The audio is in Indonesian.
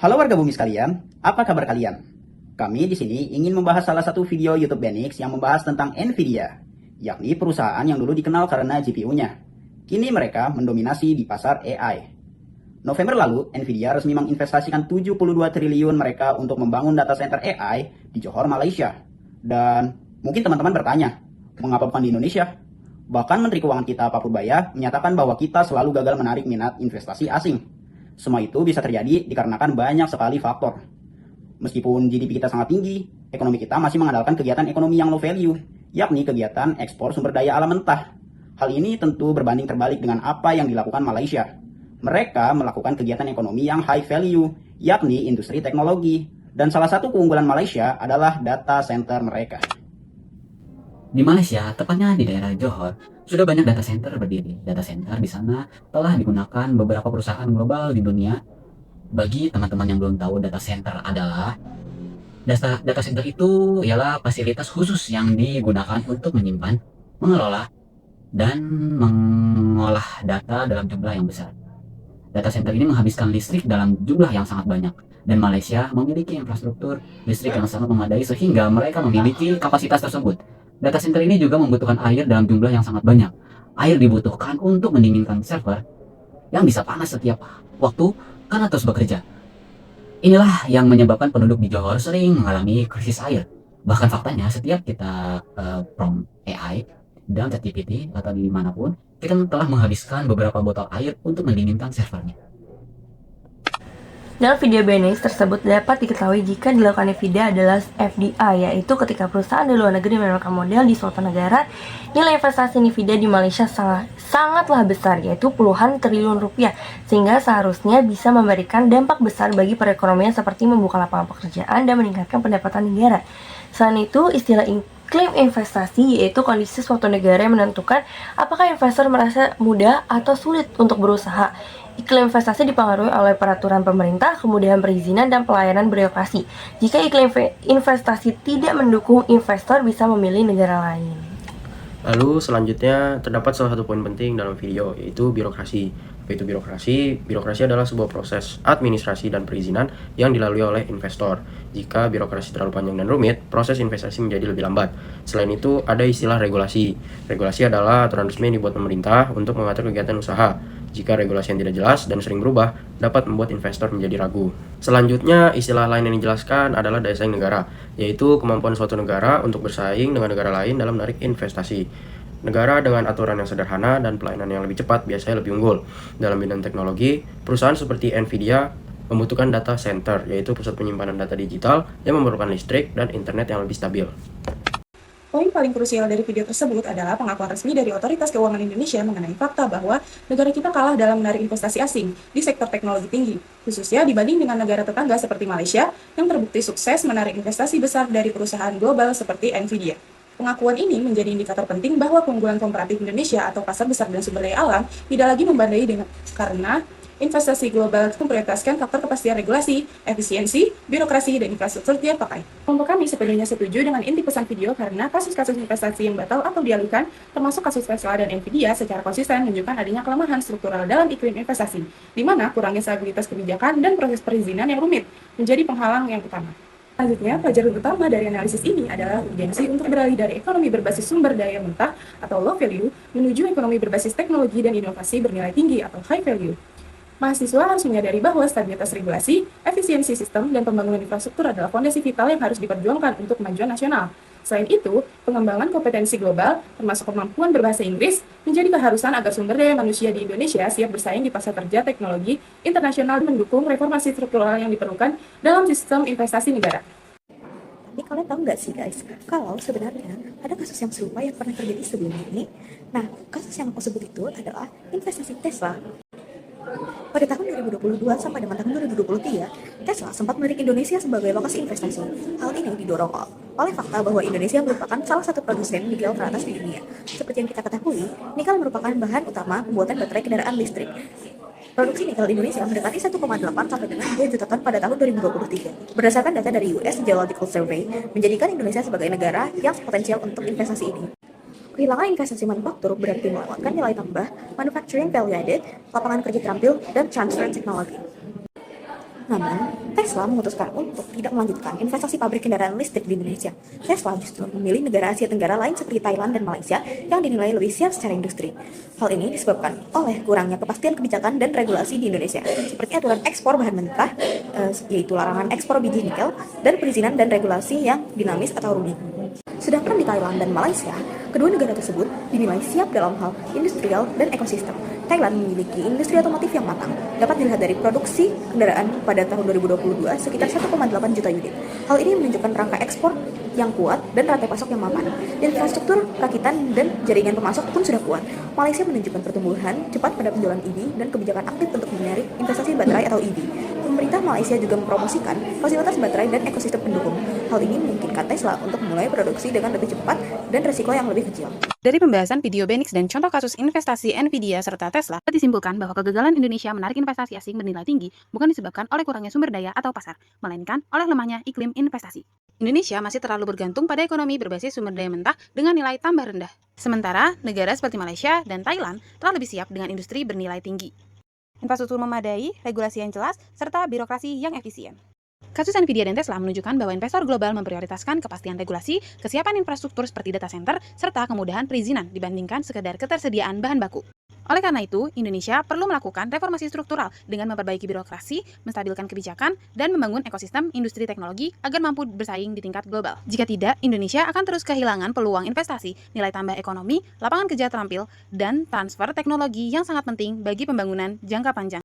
Halo warga bumi sekalian, apa kabar kalian? Kami di sini ingin membahas salah satu video YouTube Benix yang membahas tentang Nvidia, yakni perusahaan yang dulu dikenal karena GPU-nya. Kini mereka mendominasi di pasar AI. November lalu, Nvidia resmi menginvestasikan 72 triliun mereka untuk membangun data center AI di Johor, Malaysia. Dan mungkin teman-teman bertanya, mengapa bukan di Indonesia? Bahkan Menteri Keuangan kita, Pak Purbaya, menyatakan bahwa kita selalu gagal menarik minat investasi asing. Semua itu bisa terjadi dikarenakan banyak sekali faktor. Meskipun GDP kita sangat tinggi, ekonomi kita masih mengandalkan kegiatan ekonomi yang low value, yakni kegiatan ekspor sumber daya alam mentah. Hal ini tentu berbanding terbalik dengan apa yang dilakukan Malaysia. Mereka melakukan kegiatan ekonomi yang high value, yakni industri teknologi. Dan salah satu keunggulan Malaysia adalah data center mereka. Di Malaysia, tepatnya di daerah Johor, sudah banyak data center berdiri. Data center di sana telah digunakan beberapa perusahaan global di dunia. Bagi teman-teman yang belum tahu, data center adalah data center itu ialah fasilitas khusus yang digunakan untuk menyimpan, mengelola, dan mengolah data dalam jumlah yang besar. Data center ini menghabiskan listrik dalam jumlah yang sangat banyak. Dan Malaysia memiliki infrastruktur listrik yang sangat memadai sehingga mereka memiliki kapasitas tersebut. Data center ini juga membutuhkan air dalam jumlah yang sangat banyak. Air dibutuhkan untuk mendinginkan server yang bisa panas setiap waktu karena terus bekerja. Inilah yang menyebabkan penduduk di Johor sering mengalami krisis air. Bahkan faktanya setiap kita prompt AI dalam ChatGPT atau dimanapun, kita telah menghabiskan beberapa botol air untuk mendinginkan servernya. Dalam video Benix tersebut dapat diketahui jika dilakukan Nvidia adalah FDI, yaitu ketika perusahaan di luar negeri menggunakan model di suatu negara, nilai investasi Nvidia di Malaysia sangatlah besar, yaitu puluhan triliun rupiah, sehingga seharusnya bisa memberikan dampak besar bagi perekonomian seperti membuka lapangan pekerjaan dan meningkatkan pendapatan negara. Selain itu, istilah iklim investasi yaitu kondisi suatu negara yang menentukan apakah investor merasa mudah atau sulit untuk berusaha. Iklim investasi dipengaruhi oleh peraturan pemerintah, kemudahan perizinan, dan pelayanan birokrasi. Jika iklim investasi tidak mendukung, investor bisa memilih negara lain. Lalu selanjutnya terdapat salah satu poin penting dalam video, yaitu birokrasi. Apa itu birokrasi? Birokrasi adalah sebuah proses administrasi dan perizinan yang dilalui oleh investor. Jika birokrasi terlalu panjang dan rumit, proses investasi menjadi lebih lambat. Selain itu, ada istilah regulasi. Regulasi adalah aturan resmi yang dibuat pemerintah untuk mengatur kegiatan usaha. Jika regulasi yang tidak jelas dan sering berubah, dapat membuat investor menjadi ragu. Selanjutnya, istilah lain yang dijelaskan adalah daya saing negara, yaitu kemampuan suatu negara untuk bersaing dengan negara lain dalam menarik investasi. Negara dengan aturan yang sederhana dan pelayanan yang lebih cepat biasanya lebih unggul. Dalam bidang teknologi, perusahaan seperti Nvidia membutuhkan data center, yaitu pusat penyimpanan data digital yang memerlukan listrik dan internet yang lebih stabil. Poin paling krusial dari video tersebut adalah pengakuan resmi dari Otoritas Keuangan Indonesia mengenai fakta bahwa negara kita kalah dalam menarik investasi asing di sektor teknologi tinggi, khususnya dibanding dengan negara tetangga seperti Malaysia yang terbukti sukses menarik investasi besar dari perusahaan global seperti Nvidia. Pengakuan ini menjadi indikator penting bahwa keunggulan komparatif Indonesia atau pasar besar dan sumber daya alam tidak lagi membandai dengan karena investasi global memprioritaskan faktor kepastian regulasi, efisiensi, birokrasi, dan infrastruktur tiap pakai. Kelompok kami sepenuhnya setuju dengan inti pesan video karena kasus-kasus investasi yang batal atau dialihkan, termasuk kasus Tesla dan Nvidia, secara konsisten menunjukkan adanya kelemahan struktural dalam iklim investasi, di mana kurangnya stabilitas kebijakan dan proses perizinan yang rumit menjadi penghalang yang utama. Selanjutnya, pelajaran utama dari analisis ini adalah urgensi untuk beralih dari ekonomi berbasis sumber daya mentah atau low value menuju ekonomi berbasis teknologi dan inovasi bernilai tinggi atau high value. Mahasiswa harus menyadari bahwa stabilitas regulasi, efisiensi sistem, dan pembangunan infrastruktur adalah fondasi vital yang harus diperjuangkan untuk kemajuan nasional. Selain itu, pengembangan kompetensi global, termasuk kemampuan berbahasa Inggris, menjadi keharusan agar sumber daya manusia di Indonesia siap bersaing di pasar kerja teknologi internasional dan mendukung reformasi struktural yang diperlukan dalam sistem investasi negara. Tapi kalian tahu nggak sih guys, kalau sebenarnya ada kasus yang serupa yang pernah terjadi sebelumnya ini. Nah, kasus yang aku sebut itu adalah investasi Tesla. Pada tahun 2022 sampai dengan tahun 2023, Tesla sempat melirik Indonesia sebagai lokasi investasi. Hal ini didorong oleh fakta bahwa Indonesia merupakan salah satu produsen nikel teratas di dunia. Seperti yang kita ketahui, nikel merupakan bahan utama pembuatan baterai kendaraan listrik. Produksi nikel di Indonesia mendekati 1,8 sampai dengan 2 juta ton pada tahun 2023. Berdasarkan data dari US Geological Survey, menjadikan Indonesia sebagai negara yang potensial untuk investasi ini. Kehilangan investasi manufaktur berarti melewatkan nilai tambah, manufacturing value added, lapangan kerja terampil, dan transfer teknologi. Namun, Tesla memutuskan untuk tidak melanjutkan investasi pabrik kendaraan listrik di Indonesia. Tesla justru memilih negara Asia Tenggara lain seperti Thailand dan Malaysia yang dinilai lebih siap secara industri. Hal ini disebabkan oleh kurangnya kepastian kebijakan dan regulasi di Indonesia, seperti aturan ekspor bahan mentah, yaitu larangan ekspor biji nikel, dan perizinan dan regulasi yang dinamis atau rumit. Sedangkan di Thailand dan Malaysia, kedua negara tersebut dinilai siap dalam hal industrial dan ekosistem. Thailand memiliki industri otomotif yang matang, dapat dilihat dari produksi kendaraan pada tahun 2022 sekitar 1,8 juta unit. Hal ini menunjukkan rangka ekspor yang kuat dan rantai pasok yang mapan. Infrastruktur rakitan dan jaringan pemasok pun sudah kuat. Malaysia menunjukkan pertumbuhan cepat pada penjualan EV dan kebijakan aktif untuk menarik investasi baterai atau EV. Pemerintah Malaysia juga mempromosikan fasilitas baterai dan ekosistem pendukung. Hal ini memungkinkan Tesla untuk memulai produksi dengan lebih cepat dan resiko yang lebih kecil. Dari pembahasan video Benix dan contoh kasus investasi Nvidia serta Tesla, dapat disimpulkan bahwa kegagalan Indonesia menarik investasi asing bernilai tinggi bukan disebabkan oleh kurangnya sumber daya atau pasar, melainkan oleh lemahnya iklim investasi. Indonesia masih terlalu bergantung pada ekonomi berbasis sumber daya mentah dengan nilai tambah rendah. Sementara, negara seperti Malaysia dan Thailand telah lebih siap dengan industri bernilai tinggi, infrastruktur memadai, regulasi yang jelas, serta birokrasi yang efisien. Kasus Nvidia dan Tesla menunjukkan bahwa investor global memprioritaskan kepastian regulasi, kesiapan infrastruktur seperti data center, serta kemudahan perizinan dibandingkan sekedar ketersediaan bahan baku. Oleh karena itu, Indonesia perlu melakukan reformasi struktural dengan memperbaiki birokrasi, menstabilkan kebijakan, dan membangun ekosistem industri teknologi agar mampu bersaing di tingkat global. Jika tidak, Indonesia akan terus kehilangan peluang investasi, nilai tambah ekonomi, lapangan kerja terampil, dan transfer teknologi yang sangat penting bagi pembangunan jangka panjang.